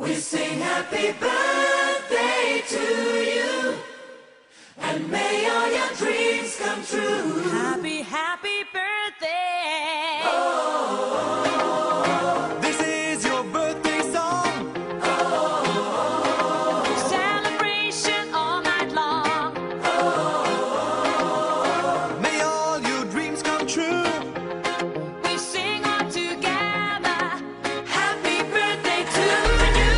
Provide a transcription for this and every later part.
We sing happy birthday to you, and may all your dreams come true. Happy, happy birthday. This is your birthday song. Celebration all night long. May all your dreams come true. We sing all together. Happy birthday to you.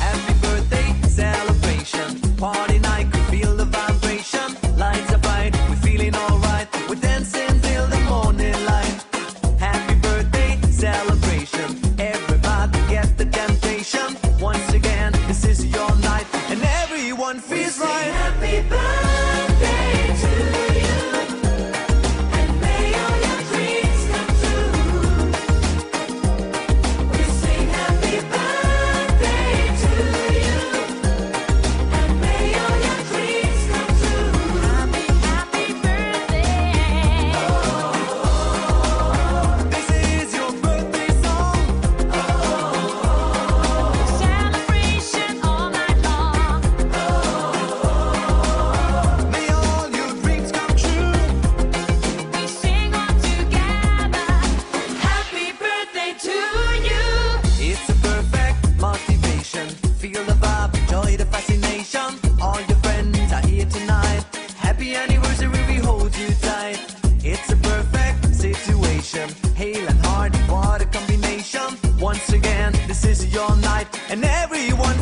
Happy birthday celebration. Party night, could feel the vibration. Lights are bright, we're feeling alright. We're dancing till the morning light. Happy birthday celebration. Everybody get the temptation. Once again, this is your night, and everyone feels Sing right. happy birthday to you, and may all your dreams come true. We sing happy birthday to you, and may all your dreams come true. Happy, happy birthday. This is your birthday song. Celebration all night long. May all your dreams come true. We sing all together. Happy birthday to you. It's a perfect motivation. Feel the vibe, enjoy the fascination. All your friends are here tonight. Happy anniversary, we hold you tight. It's a perfect situation. Hale and hard, what a combination. Once again, this is your night, and everyone